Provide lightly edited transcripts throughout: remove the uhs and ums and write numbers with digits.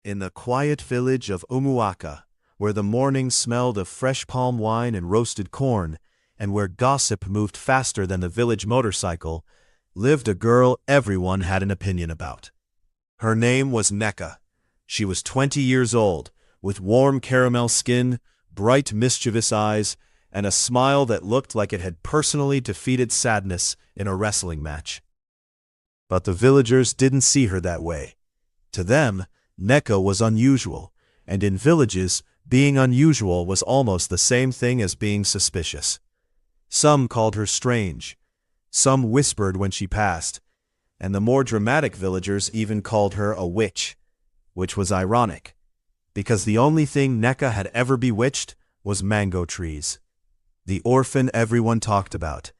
In the quiet village of Umuaka, where the morning smelled of fresh palm wine and roasted corn, and where gossip moved faster than the village motorcycle, lived a girl everyone had an opinion about. Her name was Neka. She was 20 years old, with warm caramel skin, bright mischievous eyes, and a smile that looked like it had personally defeated sadness in a wrestling match. But the villagers didn't see her that way. To them, Neka was unusual, and in villages, being unusual was almost the same thing as being suspicious. Some called her strange. Some whispered when she passed, and the more dramatic villagers even called her a witch, which was ironic, because the only thing Neka had ever bewitched was mango trees. The orphan everyone talked about.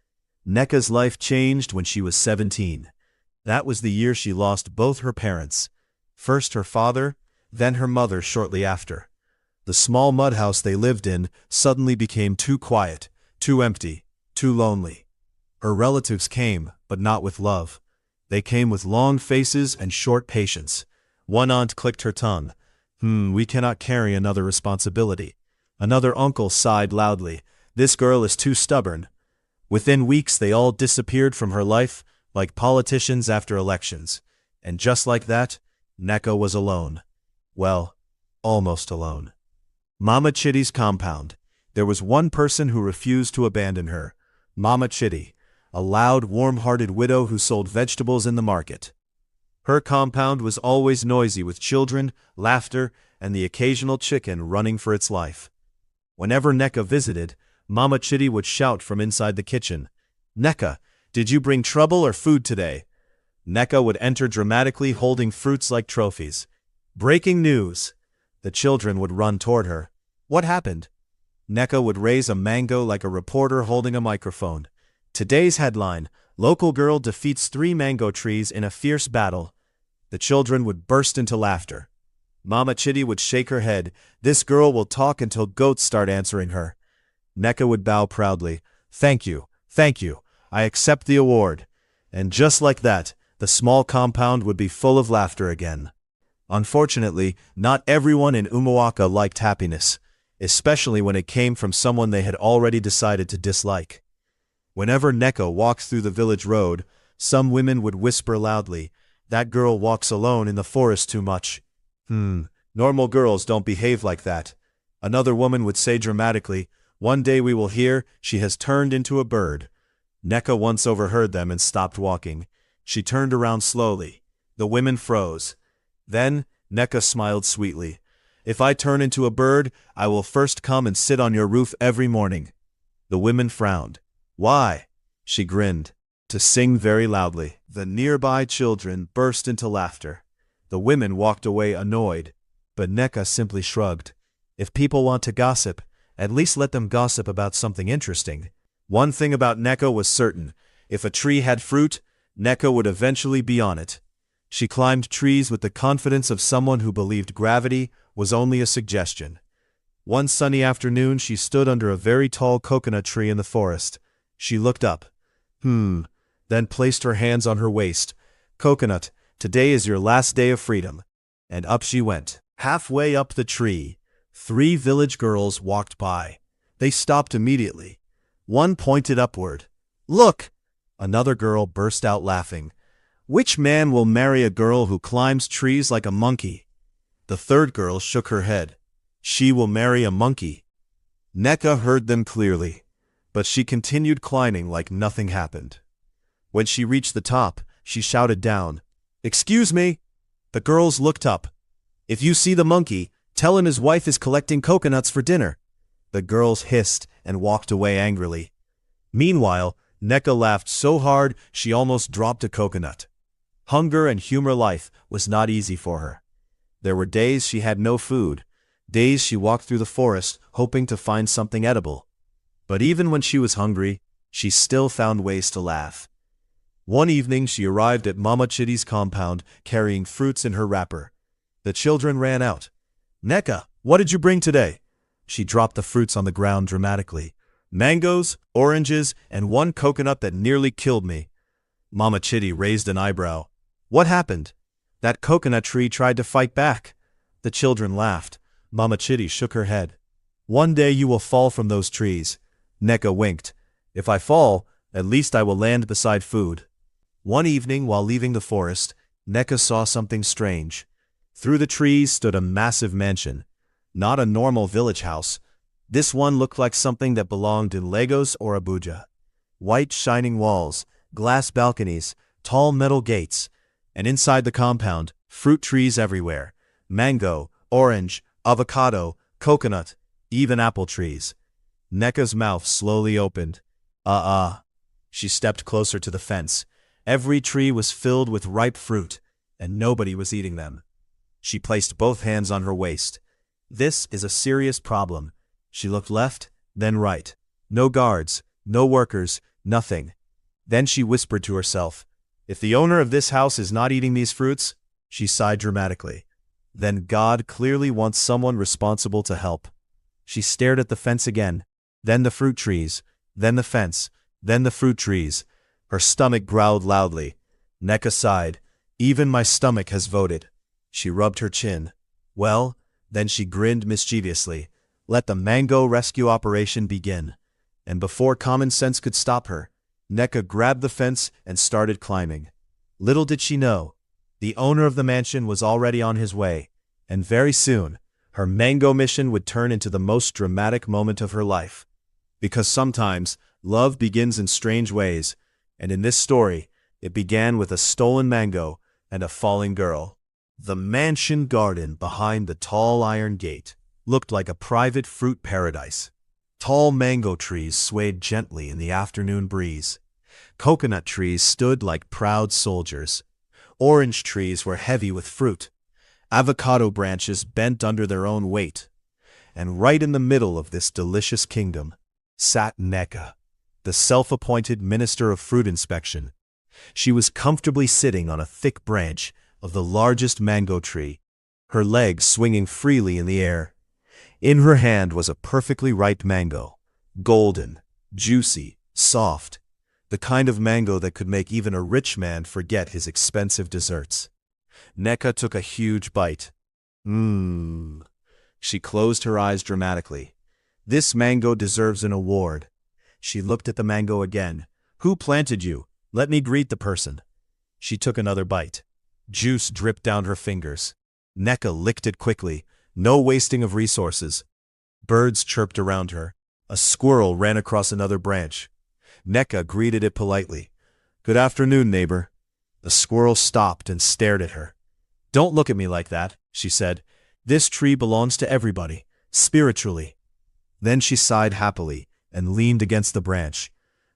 Neka's life changed when she was 17. That was the year she lost both her parents, first her father, then her mother shortly after. The small mud house they lived in suddenly became too quiet, too empty, too lonely. Her relatives came, but not with love. They came with long faces and short patience. One aunt clicked her tongue. We cannot carry another responsibility. Another uncle sighed loudly. This girl is too stubborn. Within weeks they all disappeared from her life, like politicians after elections. And just like that, Neka was alone. Well, almost alone. Mama Chitty's compound. There was one person who refused to abandon her. Mama Chitty, a loud, warm-hearted widow who sold vegetables in the market. Her compound was always noisy with children, laughter, and the occasional chicken running for its life. Whenever Neka visited, Mama Chitty would shout from inside the kitchen, "Neka, did you bring trouble or food today?" Neka would enter dramatically holding fruits like trophies. Breaking news! The children would run toward her. What happened? Neka would raise a mango like a reporter holding a microphone. Today's headline: Local girl defeats 3 mango trees in a fierce battle. The children would burst into laughter. Mama Chitty would shake her head. This girl will talk until goats start answering her. Neka would bow proudly. Thank you, I accept the award. And just like that, the small compound would be full of laughter again. Unfortunately, not everyone in Umuaka liked happiness, especially when it came from someone they had already decided to dislike. Whenever Neka walked through the village road, some women would whisper loudly, "That girl walks alone in the forest too much." Normal girls don't behave like that. Another woman would say dramatically, "One day we will hear she has turned into a bird." Neka once overheard them and stopped walking. She turned around slowly. The women froze. Then Neka smiled sweetly. "If I turn into a bird, I will first come and sit on your roof every morning." The women frowned. "Why?" She grinned. "To sing very loudly." The nearby children burst into laughter. The women walked away annoyed, but Neka simply shrugged. If people want to gossip, at least let them gossip about something interesting. One thing about Neka was certain: if a tree had fruit, Neka would eventually be on it. She climbed trees with the confidence of someone who believed gravity was only a suggestion. One sunny afternoon she stood under a very tall coconut tree in the forest. She looked up. Then placed her hands on her waist. "Coconut, today is your last day of freedom." And up she went. Halfway up the tree, 3 village girls walked by. They stopped immediately. One pointed upward. "Look!" Another girl burst out laughing. "Which man will marry a girl who climbs trees like a monkey?" The third girl shook her head. "She will marry a monkey." Neka heard them clearly, but she continued climbing like nothing happened. When she reached the top, she shouted down, "Excuse me!" The girls looked up. "If you see the monkey, tell him his wife is collecting coconuts for dinner." The girls hissed and walked away angrily. Meanwhile, Neka laughed so hard she almost dropped a coconut. Hunger and humor life was not easy for her. There were days she had no food, days she walked through the forest hoping to find something edible. But even when she was hungry, she still found ways to laugh. One evening she arrived at Mama Chitty's compound carrying fruits in her wrapper. The children ran out. "Neka, what did you bring today?" She dropped the fruits on the ground dramatically. "Mangoes, oranges, and one coconut that nearly killed me." Mama Chitty raised an eyebrow. "What happened?" "That coconut tree tried to fight back." The children laughed. Mama Chitty shook her head. One day you will fall from those trees. Neka winked. If I fall, at least I will land beside food. One evening while leaving the forest, Neka saw something strange. Through the trees stood a massive mansion. Not a normal village house. This one looked like something that belonged in Lagos or Abuja. White shining walls, glass balconies, tall metal gates, and inside the compound, fruit trees everywhere. Mango, orange, avocado, coconut, even apple trees. Neka's mouth slowly opened. She stepped closer to the fence. Every tree was filled with ripe fruit, and nobody was eating them. She placed both hands on her waist. This is a serious problem. She looked left, then right. No guards, no workers, nothing. Then she whispered to herself, "If the owner of this house is not eating these fruits," she sighed dramatically, "then God clearly wants someone responsible to help." She stared at the fence again, then the fruit trees, then the fence, then the fruit trees. Her stomach growled loudly. Neka sighed. "Even my stomach has voted." She rubbed her chin. Well, then she grinned mischievously. Let the mango rescue operation begin. And before common sense could stop her, Neka grabbed the fence and started climbing. Little did she know, the owner of the mansion was already on his way, and very soon, her mango mission would turn into the most dramatic moment of her life. Because sometimes, love begins in strange ways, and in this story, it began with a stolen mango and a falling girl. The mansion garden behind the tall iron gate looked like a private fruit paradise. Tall mango trees swayed gently in the afternoon breeze. Coconut trees stood like proud soldiers. Orange trees were heavy with fruit. Avocado branches bent under their own weight. And right in the middle of this delicious kingdom sat Neka, the self-appointed minister of fruit inspection. She was comfortably sitting on a thick branch of the largest mango tree, her legs swinging freely in the air. In her hand was a perfectly ripe mango, golden, juicy, soft, the kind of mango that could make even a rich man forget his expensive desserts. Neka took a huge bite. She closed her eyes dramatically. This mango deserves an award. She looked at the mango again. Who planted you? Let me greet the person. She took another bite. Juice dripped down her fingers. Neka licked it quickly. No wasting of resources. Birds chirped around her. A squirrel ran across another branch. Neka greeted it politely. Good afternoon, neighbor. The squirrel stopped and stared at her. Don't look at me like that, she said. This tree belongs to everybody, spiritually. Then she sighed happily and leaned against the branch.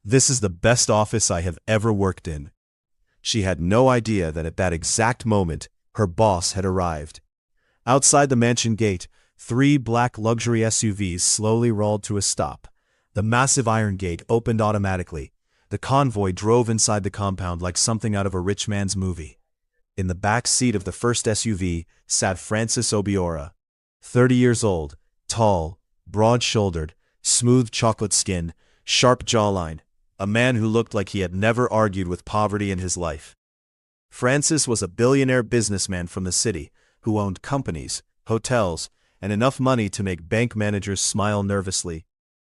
This is the best office I have ever worked in. She had no idea that at that exact moment, her boss had arrived. Outside the mansion gate, 3 black luxury SUVs slowly rolled to a stop. The massive iron gate opened automatically. The convoy drove inside the compound like something out of a rich man's movie. In the back seat of the first SUV sat Francis Obiora, 30 years old, tall, broad-shouldered, smooth chocolate skin, sharp jawline, a man who looked like he had never argued with poverty in his life. Francis was a billionaire businessman from the city who owned companies, hotels, and enough money to make bank managers smile nervously.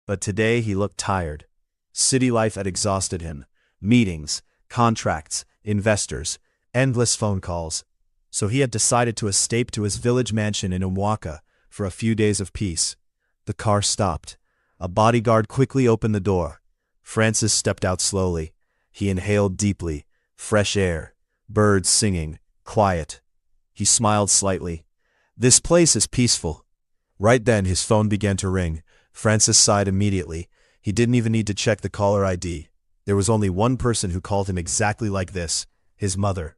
But today he looked tired. City life had exhausted him. Meetings, contracts, investors, endless phone calls. So he had decided to escape to his village mansion in Umwaka for a few days of peace. The car stopped. A bodyguard quickly opened the door. Francis stepped out slowly. He inhaled deeply. Fresh air. Birds singing. Quiet. He smiled slightly. This place is peaceful. Right then his phone began to ring. Francis sighed immediately. He didn't even need to check the caller ID. There was only one person who called him exactly like this, his mother.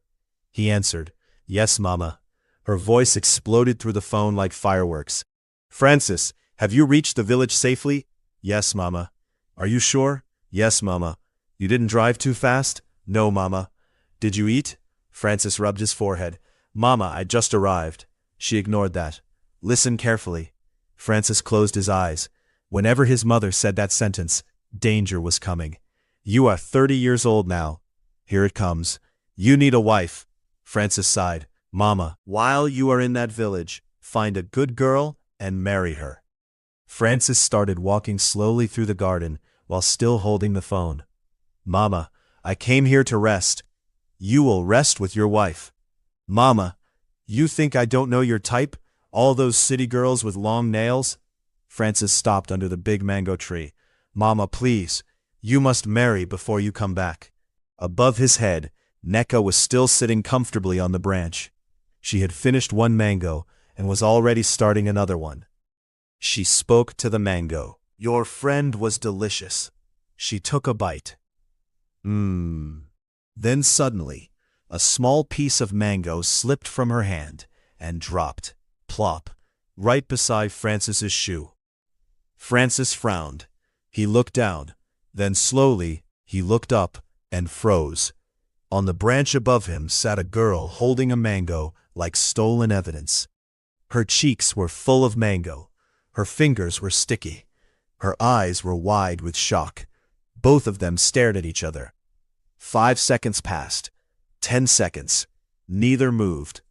He answered, "Yes, Mama." Her voice exploded through the phone like fireworks. "Francis, have you reached the village safely?" "Yes, Mama." "Are you sure?" "Yes, Mama." "You didn't drive too fast?" "No, Mama." "Did you eat?" Francis rubbed his forehead. "Mama, I just arrived." She ignored that. "Listen carefully." Francis closed his eyes. Whenever his mother said that sentence, danger was coming. "You are 30 years old now. Here it comes. You need a wife." Francis sighed. "Mama, while you are in that village, find a good girl, and marry her. Francis started walking slowly through the garden while still holding the phone. Mama, I came here to rest. You will rest with your wife. Mama, you think I don't know your type? All those city girls with long nails? Francis stopped under the big mango tree. Mama, please, you must marry before you come back. Above his head, Neka was still sitting comfortably on the branch. She had finished one mango and was already starting another one. She spoke to the mango. Your friend was delicious. She took a bite. Then suddenly, a small piece of mango slipped from her hand and dropped, plop, right beside Francis's shoe. Francis frowned. He looked down. Then slowly, he looked up and froze. On the branch above him sat a girl holding a mango like stolen evidence. Her cheeks were full of mango. Her fingers were sticky. Her eyes were wide with shock. Both of them stared at each other. 5 seconds passed. 10 seconds. Neither moved.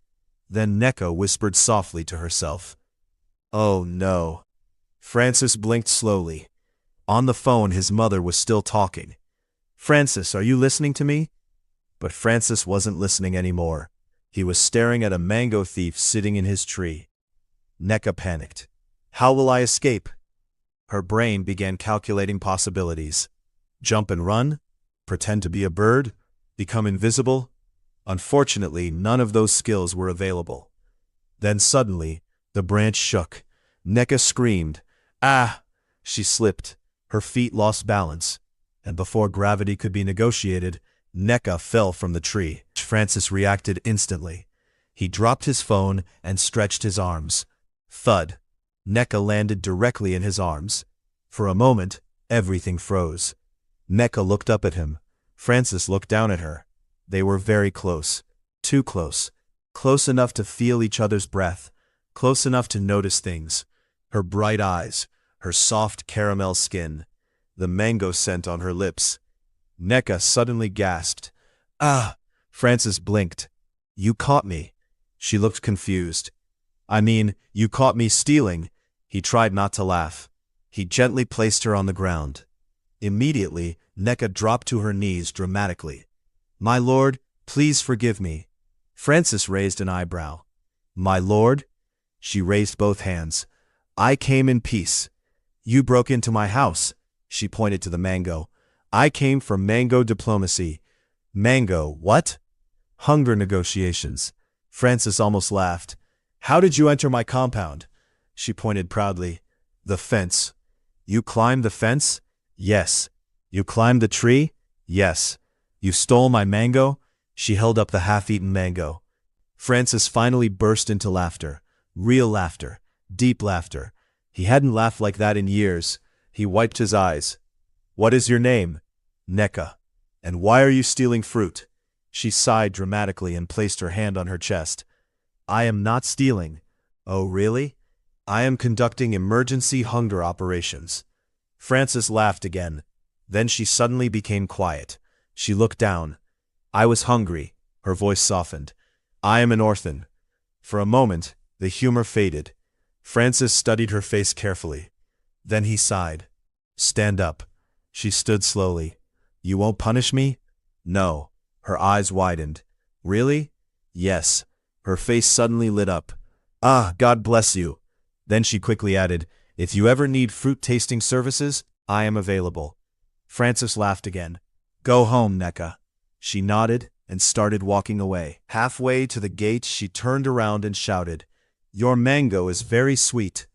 Then Neka whispered softly to herself. Oh no. Francis blinked slowly. On the phone his mother was still talking. Francis, are you listening to me? But Francis wasn't listening anymore. He was staring at a mango thief sitting in his tree. Neka panicked. How will I escape? Her brain began calculating possibilities. Jump and run? Pretend to be a bird? Become invisible? Unfortunately, none of those skills were available. Then suddenly, the branch shook. Neka screamed. Ah! She slipped. Her feet lost balance. And before gravity could be negotiated, Neka fell from the tree. Francis reacted instantly. He dropped his phone and stretched his arms. Thud. Neka landed directly in his arms. For a moment, everything froze. Neka looked up at him. Francis looked down at her. They were very close. Too close. Close enough to feel each other's breath. Close enough to notice things. Her bright eyes. Her soft caramel skin. The mango scent on her lips. Neka suddenly gasped. Ah! Francis blinked. You caught me. She looked confused. I mean, you caught me stealing. He tried not to laugh. He gently placed her on the ground. Immediately, Neka dropped to her knees dramatically. My lord, please forgive me. Francis raised an eyebrow. My lord? She raised both hands. I came in peace. You broke into my house. She pointed to the mango. I came for mango diplomacy. Mango, what? Hunger negotiations. Francis almost laughed. How did you enter my compound? She pointed proudly. The fence. You climbed the fence? Yes. You climbed the tree? Yes. You stole my mango? She held up the half-eaten mango. Francis finally burst into laughter. Real laughter. Deep laughter. He hadn't laughed like that in years. He wiped his eyes. What is your name? Neka. And why are you stealing fruit? She sighed dramatically and placed her hand on her chest. I am not stealing. Oh, really? I am conducting emergency hunger operations. Francis laughed again. Then she suddenly became quiet. She looked down. I was hungry. Her voice softened. I am an orphan. For a moment, the humor faded. Francis studied her face carefully. Then he sighed. Stand up. She stood slowly. You won't punish me? No. Her eyes widened. Really? Yes. Her face suddenly lit up. Ah, God bless you. Then she quickly added, if you ever need fruit-tasting services, I am available. Francis laughed again. Go home, Neka. She nodded and started walking away. Halfway to the gate, she turned around and shouted, Your mango is very sweet.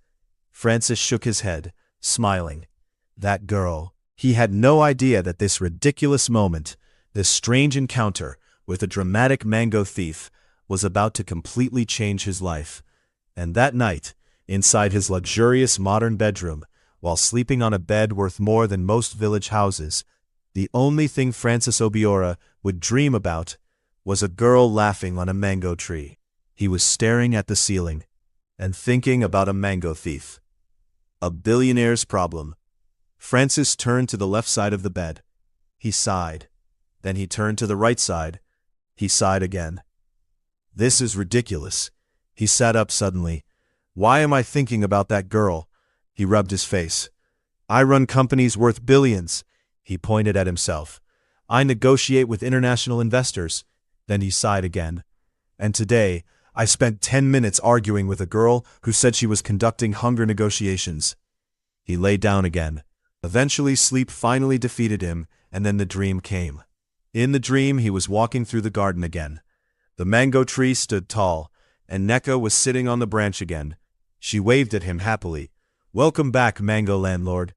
Francis shook his head, smiling. That girl. He had no idea that this ridiculous moment, this strange encounter with a dramatic mango thief, was about to completely change his life. And that night, inside his luxurious modern bedroom, while sleeping on a bed worth more than most village houses, the only thing Francis Obiora would dream about was a girl laughing on a mango tree. He was staring at the ceiling and thinking about a mango thief. A billionaire's problem. Francis turned to the left side of the bed. He sighed. Then he turned to the right side. He sighed again. This is ridiculous. He sat up suddenly. Why am I thinking about that girl? He rubbed his face. I run companies worth billions. He pointed at himself. I negotiate with international investors. Then he sighed again. And today, I spent 10 minutes arguing with a girl who said she was conducting hunger negotiations. He lay down again. Eventually, sleep finally defeated him, and then the dream came. In the dream, he was walking through the garden again. The mango tree stood tall, and Neka was sitting on the branch again. She waved at him happily. Welcome back, mango landlord.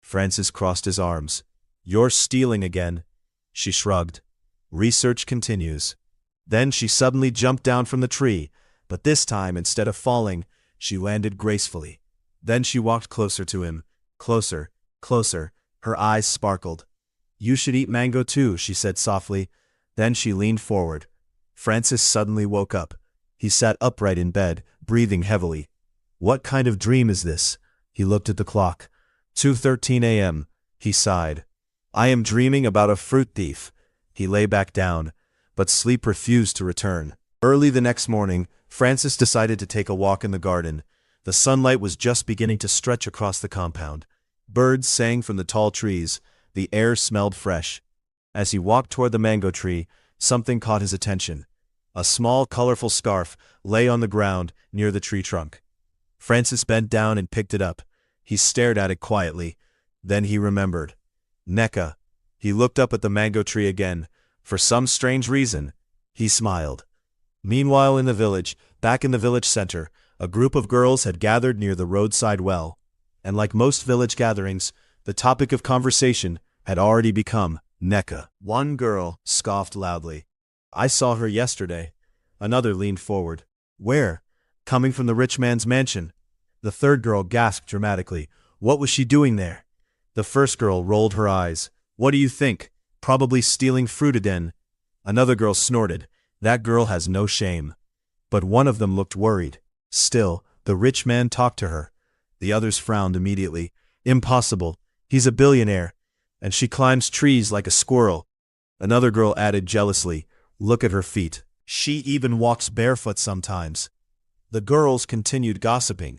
Francis crossed his arms. You're stealing again. She shrugged. Research continues. Then she suddenly jumped down from the tree, but this time, instead of falling, she landed gracefully. Then she walked closer to him. Closer, closer. Her eyes sparkled. You should eat mango too, she said softly. Then she leaned forward. Francis suddenly woke up. He sat upright in bed, breathing heavily. What kind of dream is this? He looked at the clock. 2:13 a.m. He sighed. I am dreaming about a fruit thief. He lay back down, but sleep refused to return. Early the next morning, Francis decided to take a walk in the garden. The sunlight was just beginning to stretch across the compound. Birds sang from the tall trees. The air smelled fresh. As he walked toward the mango tree, something caught his attention. A small, colorful scarf lay on the ground near the tree trunk. Francis bent down and picked it up. He stared at it quietly. Then he remembered. Neka. He looked up at the mango tree again. For some strange reason, he smiled. Meanwhile, in the village, back in the village center, a group of girls had gathered near the roadside well. And like most village gatherings, the topic of conversation had already become Neka. One girl scoffed loudly. I saw her yesterday. Another leaned forward. Where? Coming from the rich man's mansion. The third girl gasped dramatically. What was she doing there? The first girl rolled her eyes. What do you think? Probably stealing fruit again. Another girl snorted. That girl has no shame. But one of them looked worried. Still, the rich man talked to her. The others frowned immediately. Impossible. He's a billionaire. And she climbs trees like a squirrel. Another girl added jealously. Look at her feet. She even walks barefoot sometimes. The girls continued gossiping.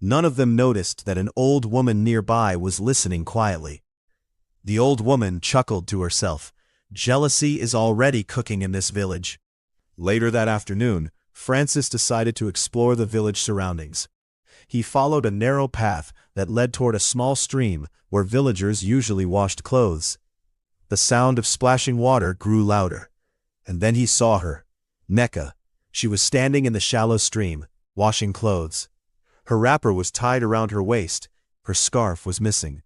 None of them noticed that an old woman nearby was listening quietly. The old woman chuckled to herself. Jealousy is already cooking in this village. Later that afternoon, Francis decided to explore the village surroundings. He followed a narrow path that led toward a small stream where villagers usually washed clothes. The sound of splashing water grew louder. And then he saw her. Neka. She was standing in the shallow stream, washing clothes. Her wrapper was tied around her waist. Her scarf was missing.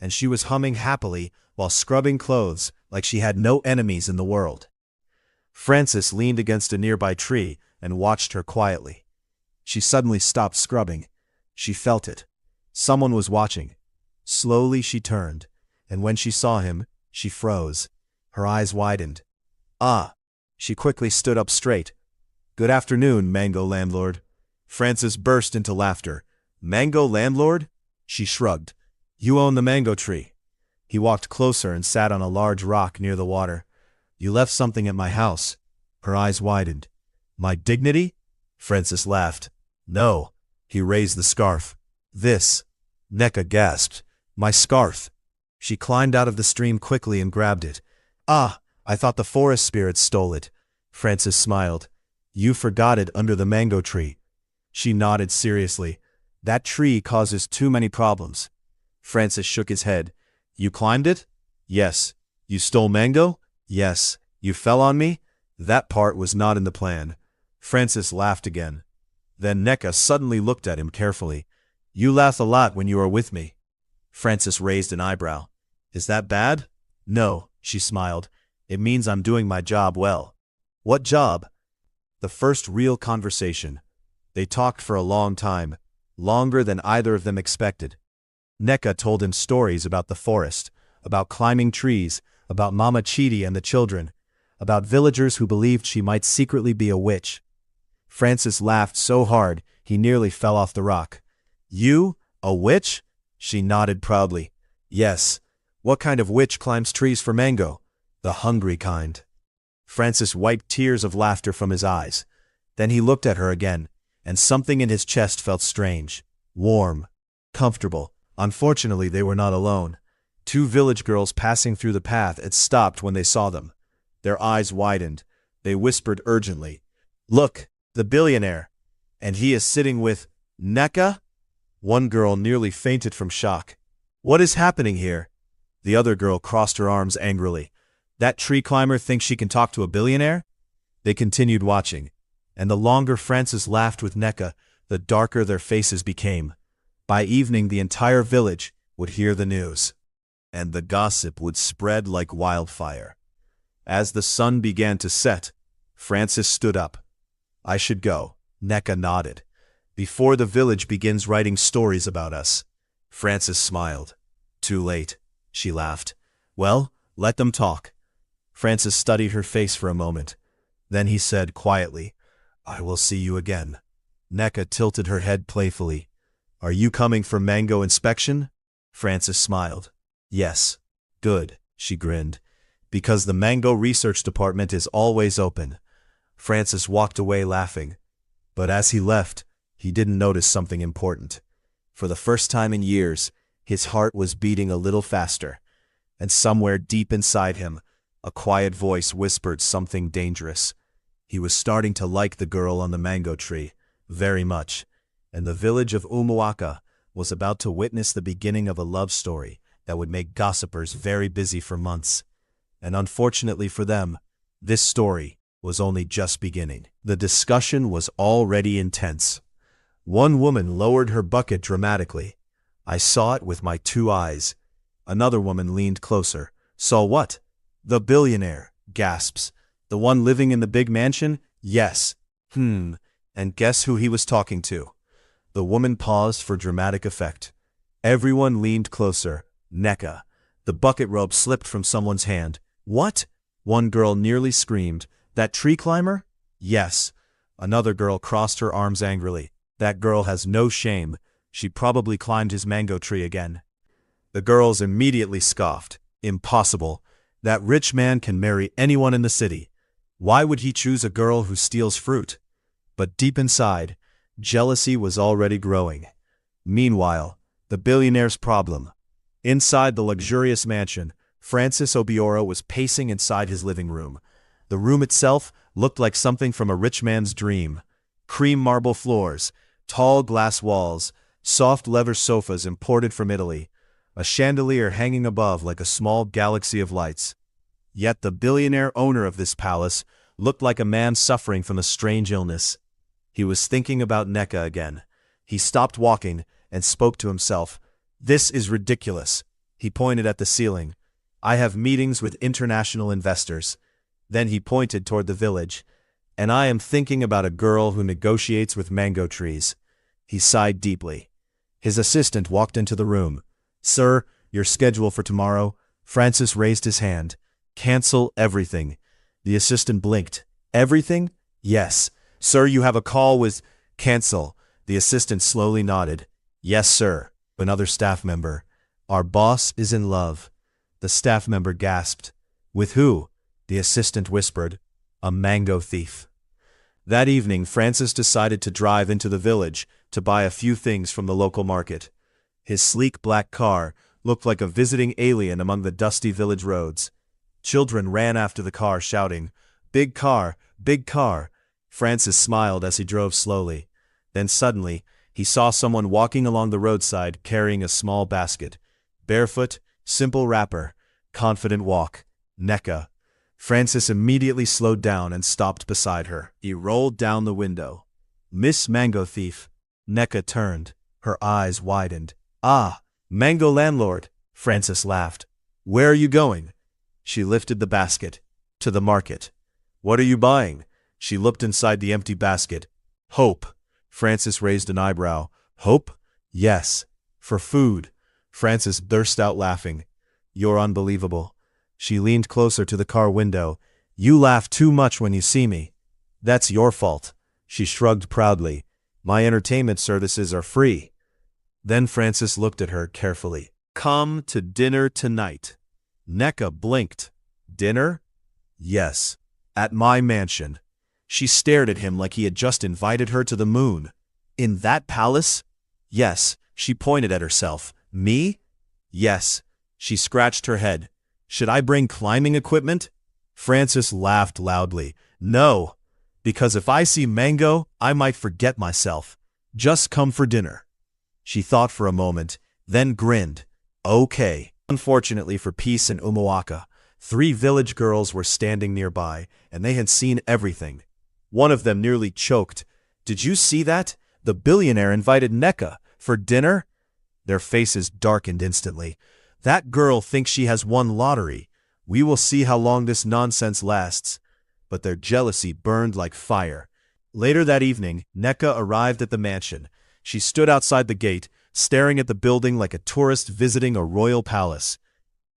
And she was humming happily while scrubbing clothes like she had no enemies in the world. Francis leaned against a nearby tree and watched her quietly. She suddenly stopped scrubbing. She felt it. Someone was watching. Slowly she turned, and when she saw him, she froze. Her eyes widened. Ah! She quickly stood up straight. Good afternoon, Mango Landlord. Francis burst into laughter. Mango Landlord? She shrugged. You own the mango tree. He walked closer and sat on a large rock near the water. You left something at my house. Her eyes widened. My dignity? Francis laughed. No. He raised the scarf. This. Neka gasped. My scarf. She climbed out of the stream quickly and grabbed it. Ah, I thought the forest spirits stole it. Francis smiled. You forgot it under the mango tree. She nodded seriously. That tree causes too many problems. Francis shook his head. You climbed it? Yes. You stole mango? Yes. You fell on me? That part was not in the plan. Francis laughed again. Then Neka suddenly looked at him carefully. You laugh a lot when you are with me. Francis raised an eyebrow. Is that bad? No, she smiled. It means I'm doing my job well. What job? The first real conversation. They talked for a long time, longer than either of them expected. Neka told him stories about the forest, about climbing trees, about Mama Chidi and the children, about villagers who believed she might secretly be a witch. Francis laughed so hard he nearly fell off the rock. You? A witch? She nodded proudly. Yes. What kind of witch climbs trees for mango? The hungry kind. Francis wiped tears of laughter from his eyes. Then he looked at her again, and something in his chest felt strange, warm, comfortable. Unfortunately, they were not alone. Two village girls passing through the path had stopped when they saw them. Their eyes widened. They whispered urgently, "Look, the billionaire! And he is sitting with Neka?" One girl nearly fainted from shock. "What is happening here?" The other girl crossed her arms angrily. "That tree climber thinks she can talk to a billionaire?" They continued watching, and the longer Francis laughed with Neka, the darker their faces became. By evening, the entire village would hear the news, and the gossip would spread like wildfire. As the sun began to set, Francis stood up. "I should go," Neka nodded. "Before the village begins writing stories about us." Francis smiled. "Too late," she laughed. "Well, let them talk." Francis studied her face for a moment. Then he said quietly, "I will see you again." Neka tilted her head playfully. "Are you coming for mango inspection?" Francis smiled. "Yes." "Good," she grinned, "because the mango research department is always open." Francis walked away laughing. But as he left, he didn't notice something important. For the first time in years, his heart was beating a little faster, and somewhere deep inside him, a quiet voice whispered something dangerous. He was starting to like the girl on the mango tree very much, and the village of Umuaka was about to witness the beginning of a love story that would make gossipers very busy for months. And unfortunately for them, this story was only just beginning. The discussion was already intense. One woman lowered her bucket dramatically. "I saw it with my 2 eyes." Another woman leaned closer. "Saw what?" "The billionaire," gasps. "The one living in the big mansion?" "Yes." And guess who he was talking to?" The woman paused for dramatic effect. Everyone leaned closer. Neka. The bucket rope slipped from someone's hand. "What?" One girl nearly screamed. "That tree climber?" "Yes." Another girl crossed her arms angrily. "That girl has no shame. She probably climbed his mango tree again." The girls immediately scoffed. "Impossible. That rich man can marry anyone in the city. Why would he choose a girl who steals fruit?" But deep inside, jealousy was already growing. Meanwhile, the billionaire's problem. Inside the luxurious mansion, Francis Obiora was pacing inside his living room. The room itself looked like something from a rich man's dream. Cream marble floors, tall glass walls, soft leather sofas imported from Italy, a chandelier hanging above like a small galaxy of lights. Yet the billionaire owner of this palace looked like a man suffering from a strange illness. He was thinking about Neka again. He stopped walking and spoke to himself. "This is ridiculous." He pointed at the ceiling. "I have meetings with international investors." Then he pointed toward the village. "And I am thinking about a girl who negotiates with mango trees." He sighed deeply. His assistant walked into the room. "Sir, your schedule for tomorrow." Francis raised his hand. "Cancel everything." The assistant blinked. "Everything?" "Yes." "Sir, you have a call with—" "Cancel." The assistant slowly nodded. "Yes, sir." Another staff member. "Our boss is in love." The staff member gasped. "With who?" The assistant whispered. "A mango thief." That evening, Francis decided to drive into the village to buy a few things from the local market. His sleek black car looked like a visiting alien among the dusty village roads. Children ran after the car shouting, "Big car! Big car!" Francis smiled as he drove slowly. Then suddenly, he saw someone walking along the roadside carrying a small basket. Barefoot, simple wrapper, confident walk. Neka. Francis immediately slowed down and stopped beside her. He rolled down the window. "Miss Mango Thief." Neka turned. Her eyes widened. "Ah, Mango Landlord." Francis laughed. "Where are you going?" She lifted the basket. "To the market." "What are you buying?" She looked inside the empty basket. "Hope." Francis raised an eyebrow. "Hope?" "Yes. For food." Francis burst out laughing. "You're unbelievable." She leaned closer to the car window. "You laugh too much when you see me." "That's your fault." She shrugged proudly. "My entertainment services are free." Then Francis looked at her carefully. "Come to dinner tonight." Neka blinked. "Dinner?" "Yes. At my mansion." She stared at him like he had just invited her to the moon. In that palace? Yes, she pointed at herself. Me? Yes. She scratched her head. Should I bring climbing equipment? Francis laughed loudly. No, because if I see Mango, I might forget myself. Just come for dinner. She thought for a moment, then grinned. Okay. Unfortunately for peace in Umuaka, 3 village girls were standing nearby, and they had seen everything. One of them nearly choked. Did you see that? The billionaire invited Neka for dinner? Their faces darkened instantly. That girl thinks she has won lottery. We will see how long this nonsense lasts. But their jealousy burned like fire. Later that evening, Neka arrived at the mansion. She stood outside the gate, staring at the building like a tourist visiting a royal palace.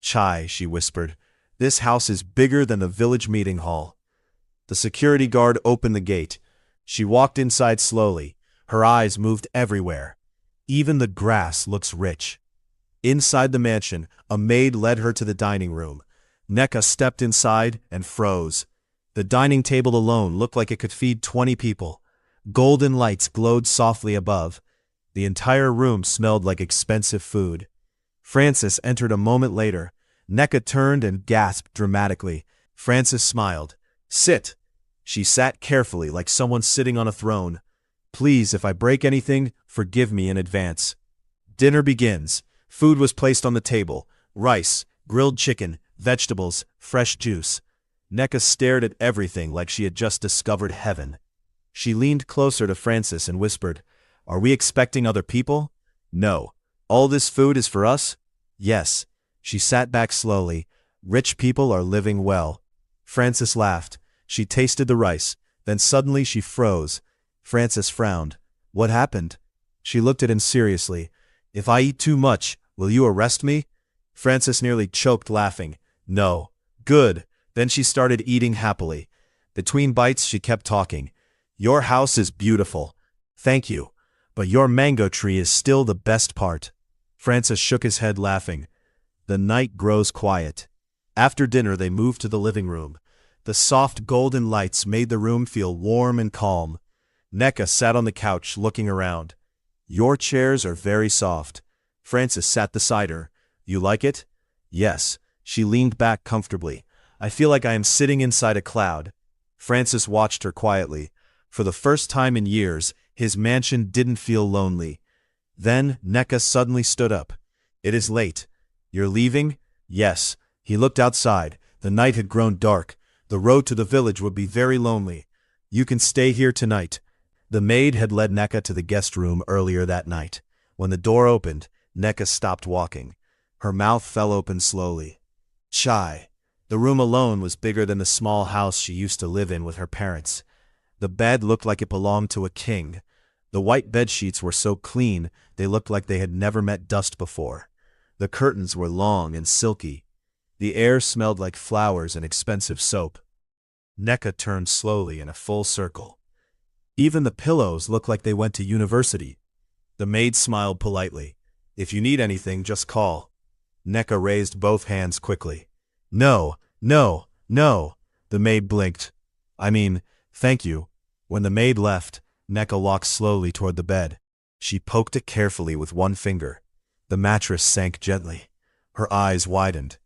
Chai, she whispered, this house is bigger than the village meeting hall. The security guard opened the gate. She walked inside slowly. Her eyes moved everywhere. Even the grass looks rich. Inside the mansion, a maid led her to the dining room. Neka stepped inside and froze. The dining table alone looked like it could feed 20 people. Golden lights glowed softly above. The entire room smelled like expensive food. Francis entered a moment later. Neka turned and gasped dramatically. Francis smiled. Sit. She sat carefully like someone sitting on a throne. Please, if I break anything, forgive me in advance. Dinner begins. Food was placed on the table. Rice, grilled chicken, vegetables, fresh juice. Neka stared at everything like she had just discovered heaven. She leaned closer to Francis and whispered, Are we expecting other people? No. All this food is for us? Yes. She sat back slowly. Rich people are living well. Francis laughed. She tasted the rice. Then suddenly she froze. Francis frowned. What happened? She looked at him seriously. If I eat too much, will you arrest me? Francis nearly choked laughing. No. Good. Then she started eating happily. Between bites she kept talking. Your house is beautiful. Thank you. But your mango tree is still the best part. Francis shook his head laughing. The night grows quiet. After dinner they moved to the living room. The soft golden lights made the room feel warm and calm. Neka sat on the couch looking around. Your chairs are very soft. Francis sat beside her. You like it? Yes. She leaned back comfortably. I feel like I am sitting inside a cloud. Francis watched her quietly. For the first time in years, his mansion didn't feel lonely. Then Neka suddenly stood up. It is late. You're leaving? Yes. He looked outside. The night had grown dark. The road to the village would be very lonely. You can stay here tonight. The maid had led Neka to the guest room earlier that night. When the door opened, Neka stopped walking. Her mouth fell open slowly. Chai. The room alone was bigger than the small house she used to live in with her parents. The bed looked like it belonged to a king. The white bedsheets were so clean they looked like they had never met dust before. The curtains were long and silky. The air smelled like flowers and expensive soap. Neka turned slowly in a full circle. Even the pillows looked like they went to university. The maid smiled politely. If you need anything, just call. Neka raised both hands quickly. No, no, no. The maid blinked. I mean, thank you. When the maid left, Neka walked slowly toward the bed. She poked it carefully with one finger. The mattress sank gently. Her eyes widened.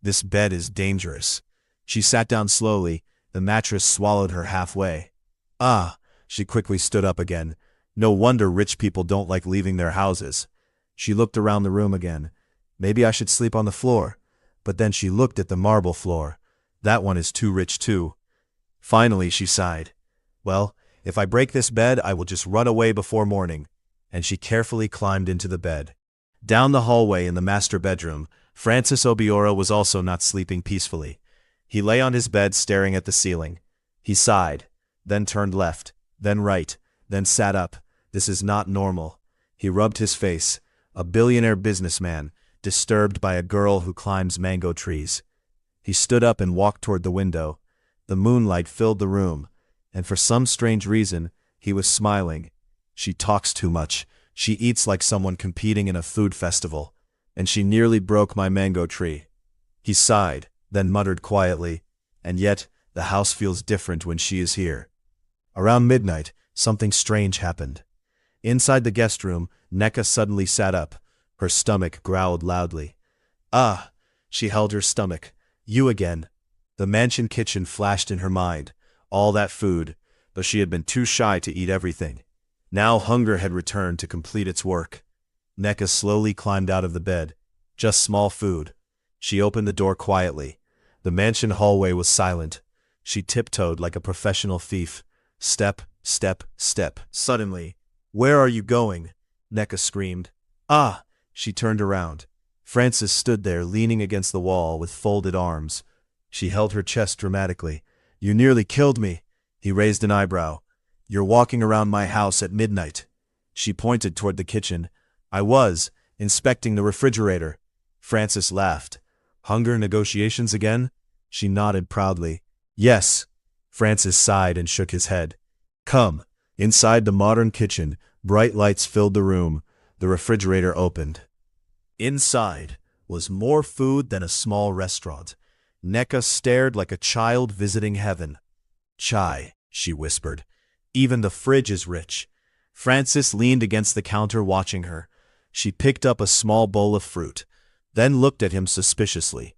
This bed is dangerous. She sat down slowly. The mattress swallowed her halfway. Ah, she quickly stood up again. No wonder rich people don't like leaving their houses. She looked around the room again. Maybe I should sleep on the floor. But then she looked at the marble floor. That one is too rich too. Finally she sighed. Well, if I break this bed, I will just run away before morning. And she carefully climbed into the bed. Down the hallway in the master bedroom, Francis Obiora was also not sleeping peacefully. He lay on his bed staring at the ceiling. He sighed, then turned left, then right, then sat up. This is not normal. He rubbed his face. A billionaire businessman, disturbed by a girl who climbs mango trees. He stood up and walked toward the window. The moonlight filled the room, and for some strange reason, he was smiling. She talks too much. She eats like someone competing in a food festival. And she nearly broke my mango tree. He sighed, then muttered quietly, and yet the house feels different when she is here. Around midnight, something strange happened. Inside the guest room, Neka suddenly sat up. Her stomach growled loudly. Ah! She held her stomach. You again. The mansion kitchen flashed in her mind. All that food, but she had been too shy to eat everything. Now hunger had returned to complete its work. Neka slowly climbed out of the bed. Just small food. She opened the door quietly. The mansion hallway was silent. She tiptoed like a professional thief. Step, step, step. Suddenly, "Where are you going?" Neka screamed. Ah! She turned around. Francis stood there leaning against the wall with folded arms. She held her chest dramatically. "You nearly killed me." He raised an eyebrow. "You're walking around my house at midnight." She pointed toward the kitchen. "I was, inspecting the refrigerator." Francis laughed. "Hunger negotiations again?" She nodded proudly. "Yes." Francis sighed and shook his head. "Come." Inside the modern kitchen, bright lights filled the room. The refrigerator opened. Inside was more food than a small restaurant. Neka stared like a child visiting heaven. "Chai," she whispered. "Even the fridge is rich." Francis leaned against the counter watching her. She picked up a small bowl of fruit, then looked at him suspiciously.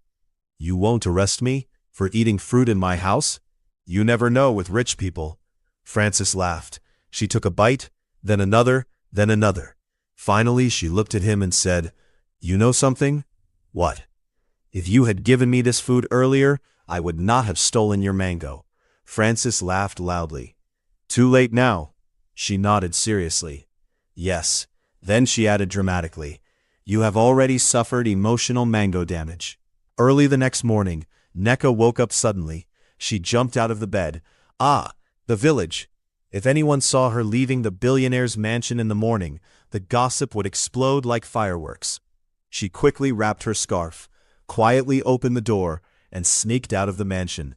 "You won't arrest me for eating fruit in my house?" "You never know with rich people." Francis laughed. She took a bite, then another, then another. Finally, she looked at him and said, "You know something?" "What?" "If you had given me this food earlier, I would not have stolen your mango." Francis laughed loudly. "Too late now." She nodded seriously. "Yes." Then she added dramatically, "You have already suffered emotional mango damage." Early the next morning, Neka woke up suddenly. She jumped out of the bed. Ah, the village! If anyone saw her leaving the billionaire's mansion in the morning, the gossip would explode like fireworks. She quickly wrapped her scarf, quietly opened the door, and sneaked out of the mansion.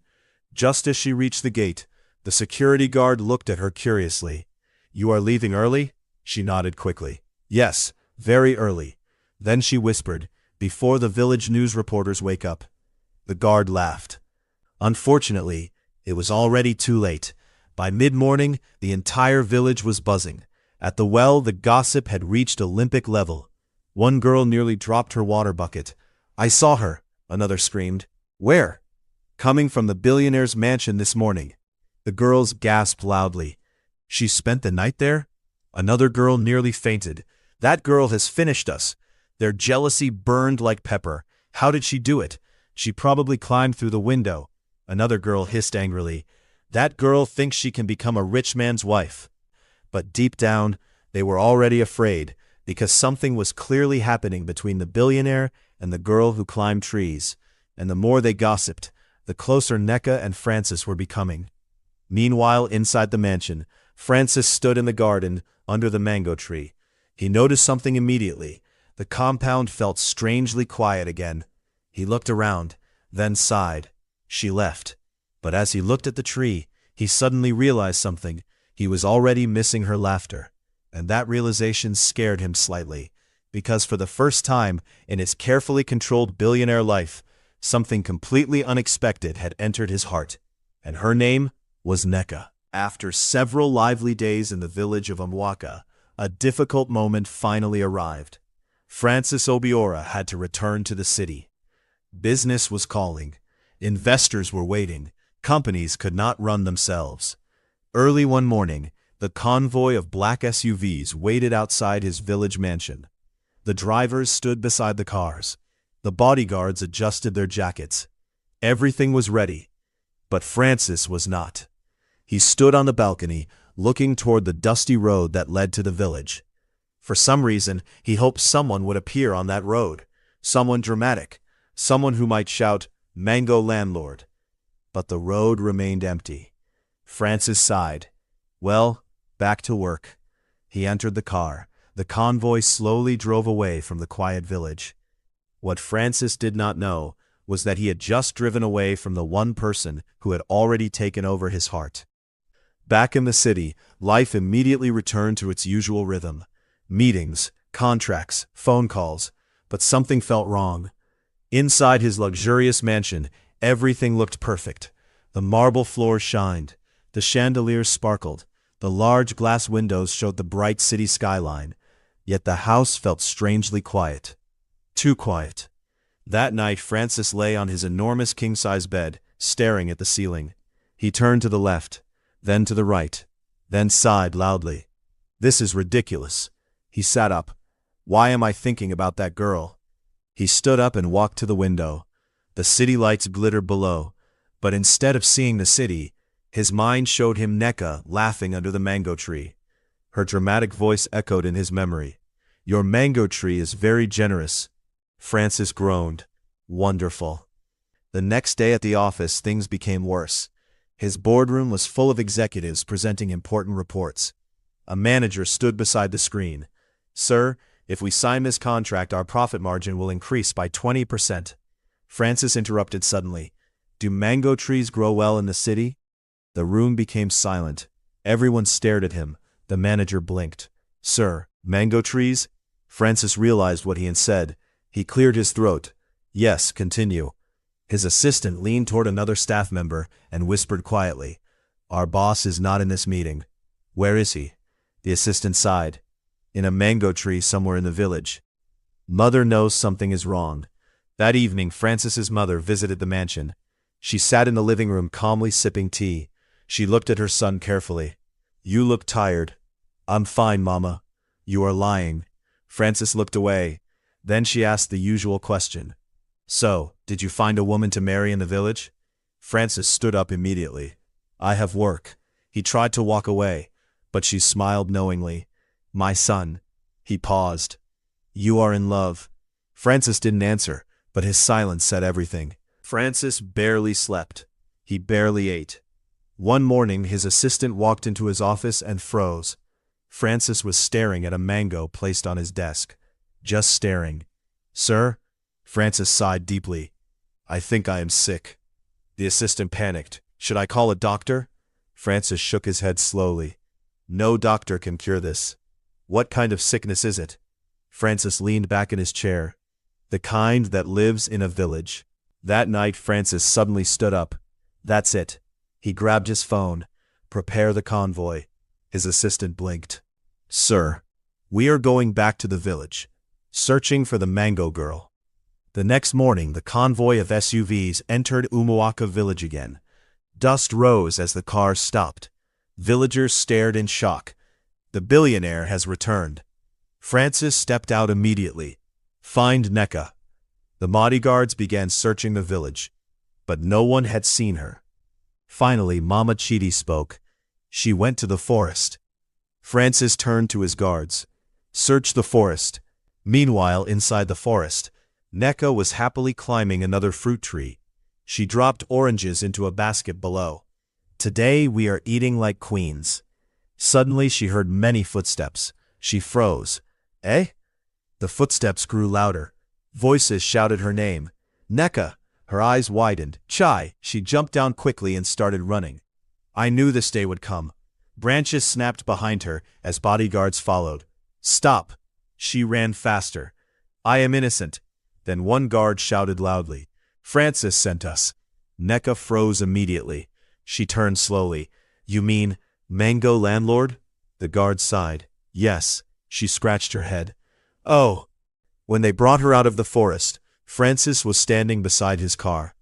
Just as she reached the gate, the security guard looked at her curiously. "You are leaving early?" She nodded quickly. "Yes, very early." Then she whispered, "Before the village news reporters wake up." The guard laughed. Unfortunately, it was already too late. By mid-morning, the entire village was buzzing. At the well, the gossip had reached Olympic level. One girl nearly dropped her water bucket. "I saw her," another screamed. "Where?" "Coming from the billionaire's mansion this morning." The girls gasped loudly. "She spent the night there?" Another girl nearly fainted. "That girl has finished us." Their jealousy burned like pepper. "How did she do it?" "She probably climbed through the window." Another girl hissed angrily. "That girl thinks she can become a rich man's wife." But deep down, they were already afraid, because something was clearly happening between the billionaire and the girl who climbed trees. And the more they gossiped, the closer Neka and Francis were becoming. Meanwhile, inside the mansion, Francis stood in the garden under the mango tree. He noticed something immediately. The compound felt strangely quiet again. He looked around, then sighed. She left. But as he looked at the tree, he suddenly realized something. He was already missing her laughter. And that realization scared him slightly, because for the first time in his carefully controlled billionaire life, something completely unexpected had entered his heart. And her name was Neka. After several lively days in the village of Umwaka, a difficult moment finally arrived. Francis Obiora had to return to the city. Business was calling. Investors were waiting. Companies could not run themselves. Early one morning, the convoy of black SUVs waited outside his village mansion. The drivers stood beside the cars. The bodyguards adjusted their jackets. Everything was ready. But Francis was not. He stood on the balcony, looking toward the dusty road that led to the village. For some reason, he hoped someone would appear on that road. Someone dramatic. Someone who might shout, "Mango landlord." But the road remained empty. Francis sighed. Well, back to work. He entered the car. The convoy slowly drove away from the quiet village. What Francis did not know was that he had just driven away from the one person who had already taken over his heart. Back in the city, life immediately returned to its usual rhythm. Meetings, contracts, phone calls. But something felt wrong. Inside his luxurious mansion, everything looked perfect. The marble floors shined. The chandeliers sparkled. The large glass windows showed the bright city skyline, yet the house felt strangely quiet. Too quiet. That night Francis lay on his enormous king-size bed, staring at the ceiling. He turned to the left, then to the right, then sighed loudly. This is ridiculous. He sat up. Why am I thinking about that girl? He stood up and walked to the window. The city lights glittered below, but instead of seeing the city, his mind showed him Neka laughing under the mango tree. Her dramatic voice echoed in his memory. Your mango tree is very generous. Francis groaned. Wonderful. The next day at the office, things became worse. His boardroom was full of executives presenting important reports. A manager stood beside the screen. Sir, if we sign this contract, our profit margin will increase by 20%. Francis interrupted suddenly. Do mango trees grow well in the city? The room became silent. Everyone stared at him. The manager blinked. Sir, mango trees? Francis realized what he had said. He cleared his throat. Yes, continue. His assistant leaned toward another staff member and whispered quietly. Our boss is not in this meeting. Where is he? The assistant sighed. In a mango tree somewhere in the village. Mother knows something is wrong. That evening, Francis's mother visited the mansion. She sat in the living room calmly sipping tea. She looked at her son carefully. You look tired. I'm fine, Mama. You are lying. Francis looked away. Then she asked the usual question. So, did you find a woman to marry in the village? Francis stood up immediately. I have work. He tried to walk away, but she smiled knowingly. My son. He paused. You are in love. Francis didn't answer, but his silence said everything. Francis barely slept. He barely ate. One morning, his assistant walked into his office and froze. Francis was staring at a mango placed on his desk. Just staring. Sir? Francis sighed deeply. I think I am sick. The assistant panicked. Should I call a doctor? Francis shook his head slowly. No doctor can cure this. What kind of sickness is it? Francis leaned back in his chair. The kind that lives in a village. That night, Francis suddenly stood up. That's it. He grabbed his phone. Prepare the convoy. His assistant blinked. Sir, we are going back to the village. Searching for the mango girl. The next morning, the convoy of SUVs entered Umuaka village again. Dust rose as the cars stopped. Villagers stared in shock. The billionaire has returned. Francis stepped out immediately. Find Neka. The bodyguards began searching the village, but no one had seen her. Finally, Mama Chidi spoke. She went to the forest. Francis turned to his guards. Search the forest. Meanwhile, inside the forest, Neka was happily climbing another fruit tree. She dropped oranges into a basket below. Today we are eating like queens. Suddenly she heard many footsteps. She froze. Eh? The footsteps grew louder. Voices shouted her name. Neka! Her eyes widened. Chai! She jumped down quickly and started running. I knew this day would come. Branches snapped behind her as bodyguards followed. Stop! She ran faster. I am innocent. Then one guard shouted loudly. Francis sent us. Neka froze immediately. She turned slowly. You mean, Mango landlord? The guard sighed. Yes. She scratched her head. Oh! When they brought her out of the forest, Francis was standing beside his car.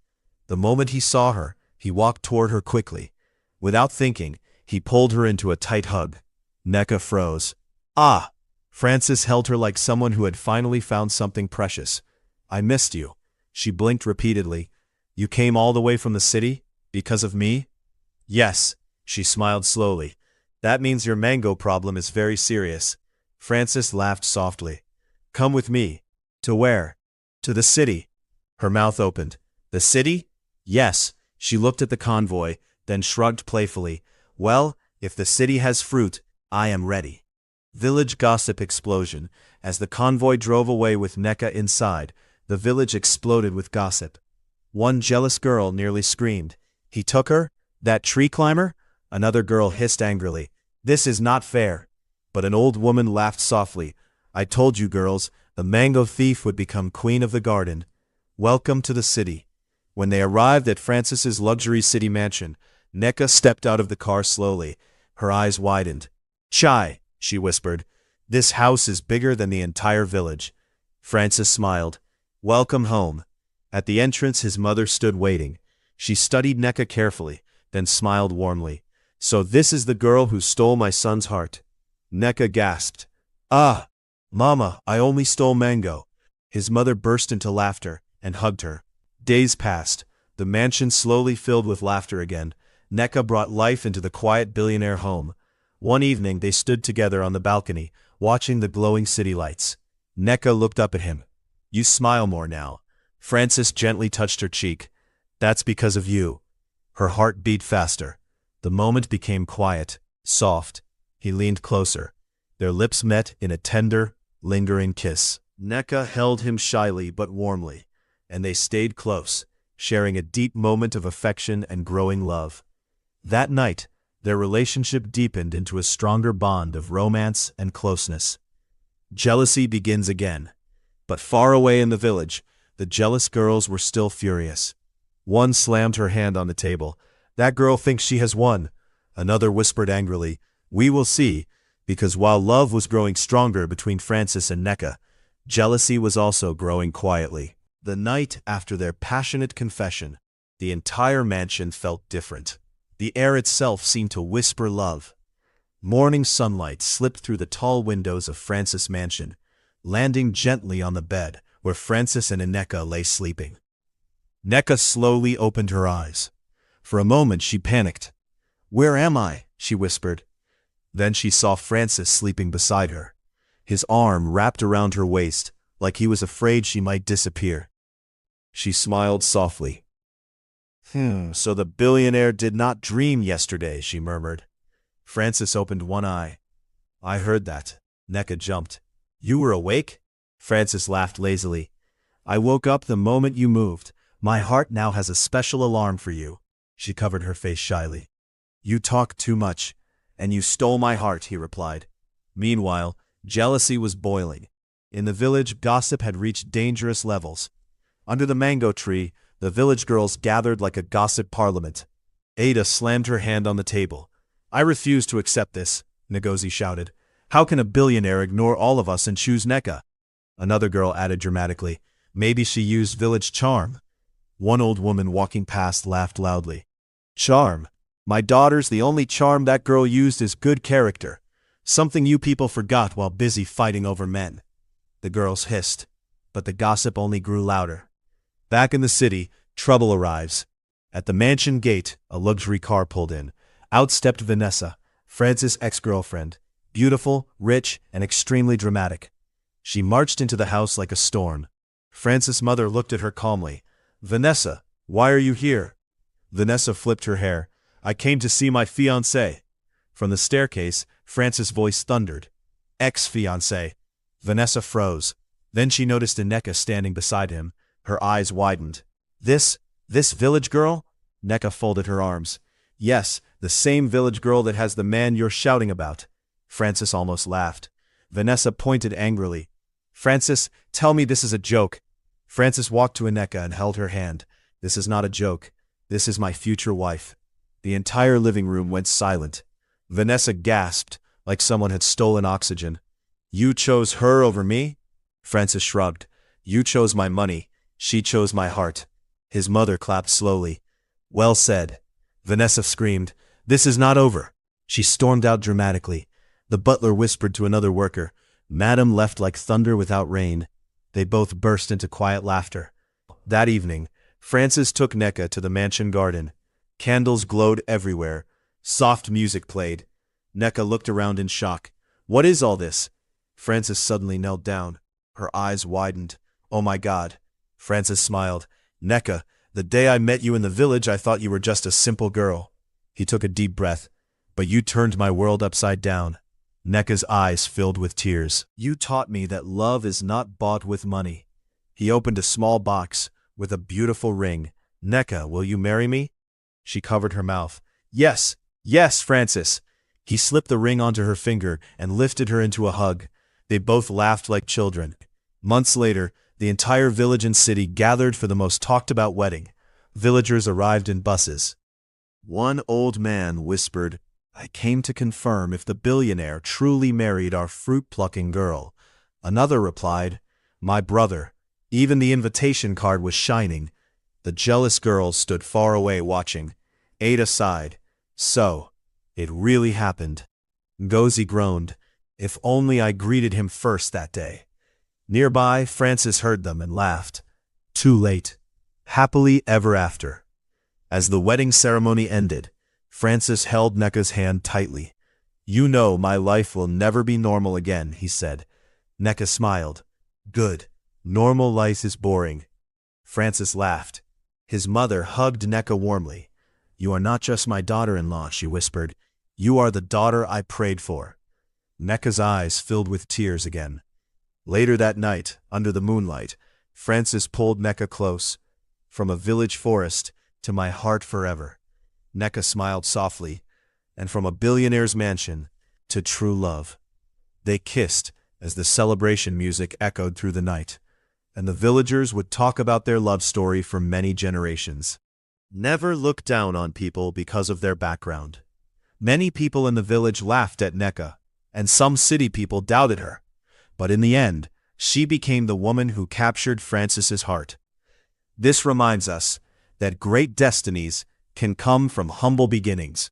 The moment he saw her, he walked toward her quickly. Without thinking, he pulled her into a tight hug. Neka froze. Ah! Francis held her like someone who had finally found something precious. I missed you. She blinked repeatedly. You came all the way from the city? Because of me? Yes. She smiled slowly. That means your mango problem is very serious. Francis laughed softly. Come with me. To where? To the city. Her mouth opened. The city? Yes. She looked at the convoy, then shrugged playfully. Well, if the city has fruit, I am ready. Village gossip explosion. As the convoy drove away with Neka inside, the village exploded with gossip. One jealous girl nearly screamed. He took her? That tree climber? Another girl hissed angrily. This is not fair. But an old woman laughed softly. I told you girls, the mango thief would become queen of the garden. Welcome to the city. When they arrived at Francis's luxury city mansion, Neka stepped out of the car slowly. Her eyes widened. "Chai," she whispered. "This house is bigger than the entire village." Francis smiled. "Welcome home." At the entrance his mother stood waiting. She studied Neka carefully, then smiled warmly. "So this is the girl who stole my son's heart." Neka gasped. "Ah, Mama, I only stole mango." His mother burst into laughter and hugged her. Days passed. The mansion slowly filled with laughter again. Neka brought life into the quiet billionaire home. One evening they stood together on the balcony, watching the glowing city lights. Neka looked up at him. "You smile more now." Francis gently touched her cheek. "That's because of you." Her heart beat faster. The moment became quiet, soft. He leaned closer. Their lips met in a tender, lingering kiss. Neka held him shyly but warmly, and they stayed close, sharing a deep moment of affection and growing love. That night, their relationship deepened into a stronger bond of romance and closeness. Jealousy begins again. But far away in the village, the jealous girls were still furious. One slammed her hand on the table. "That girl thinks she has won." Another whispered angrily, "We will see," because while love was growing stronger between Francis and Neka, jealousy was also growing quietly. The night after their passionate confession, the entire mansion felt different. The air itself seemed to whisper love. Morning sunlight slipped through the tall windows of Francis' mansion, landing gently on the bed where Francis and Neka lay sleeping. Neka slowly opened her eyes. For a moment she panicked. "Where am I?" she whispered. Then she saw Francis sleeping beside her, his arm wrapped around her waist, like he was afraid she might disappear. She smiled softly. So the billionaire did not dream yesterday," she murmured. Francis opened one eye. "I heard that." Neka jumped. "You were awake?" Francis laughed lazily. "I woke up the moment you moved. My heart now has a special alarm for you." She covered her face shyly. "You talk too much, and you stole my heart," he replied. Meanwhile, jealousy was boiling. In the village, gossip had reached dangerous levels. Under the mango tree, the village girls gathered like a gossip parliament. Ada slammed her hand on the table. "I refuse to accept this," Ngozi shouted. "How can a billionaire ignore all of us and choose Neka?" Another girl added dramatically, "Maybe she used village charm." One old woman walking past laughed loudly. "Charm? My daughters, the only charm that girl used is good character. Something you people forgot while busy fighting over men." The girls hissed, but the gossip only grew louder. Back in the city, trouble arrives. At the mansion gate, a luxury car pulled in. Out stepped Vanessa, Francis' ex-girlfriend, beautiful, rich, and extremely dramatic. She marched into the house like a storm. Francis' mother looked at her calmly. "Vanessa, why are you here?" Vanessa flipped her hair. "I came to see my fiancé." From the staircase, Francis' voice thundered. "Ex-fiancé." Vanessa froze. Then she noticed Neka standing beside him. Her eyes widened. This village girl?" Neka folded her arms. "Yes, the same village girl that has the man you're shouting about." Francis almost laughed. Vanessa pointed angrily. "Francis, tell me this is a joke." Francis walked to Neka and held her hand. "This is not a joke. This is my future wife." The entire living room went silent. Vanessa gasped, like someone had stolen oxygen. "You chose her over me?" Francis shrugged. "You chose my money. She chose my heart." His mother clapped slowly. "Well said." Vanessa screamed, "This is not over." She stormed out dramatically. The butler whispered to another worker. Madam left like thunder without rain. They both burst into quiet laughter. That evening, Francis took Neka to the mansion garden. Candles glowed everywhere. Soft music played. Neka looked around in shock. "What is all this?" Francis suddenly knelt down. Her eyes widened. "Oh my God." Francis smiled. "Neka, the day I met you in the village I thought you were just a simple girl." He took a deep breath. "But you turned my world upside down." Neka's eyes filled with tears. "You taught me that love is not bought with money." He opened a small box with a beautiful ring. "Neka, will you marry me?" She covered her mouth. "Yes, yes, Francis." He slipped the ring onto her finger and lifted her into a hug. They both laughed like children. Months later, the entire village and city gathered for the most talked-about wedding. Villagers arrived in buses. One old man whispered, I came to confirm if the billionaire truly married our fruit-plucking girl. Another replied, My brother. Even the invitation card was shining. The jealous girls stood far away watching. Ada sighed. So, it really happened. Ngozi groaned. If only I greeted him first that day. Nearby, Francis heard them and laughed. Too late. Happily ever after. As the wedding ceremony ended, Francis held Nneka's hand tightly. You know my life will never be normal again, he said. Nneka smiled. Good. Normal life is boring. Francis laughed. His mother hugged Nneka warmly. You are not just my daughter-in-law, she whispered. You are the daughter I prayed for. Nneka's eyes filled with tears again. Later that night, under the moonlight, Francis pulled Nneka close. From a village forest to my heart forever. Nneka smiled softly, and from a billionaire's mansion to true love. They kissed as the celebration music echoed through the night, and the villagers would talk about their love story for many generations. Never look down on people because of their background. Many people in the village laughed at Nneka, and some city people doubted her. But in the end, she became the woman who captured Francis's heart. This reminds us that great destinies can come from humble beginnings.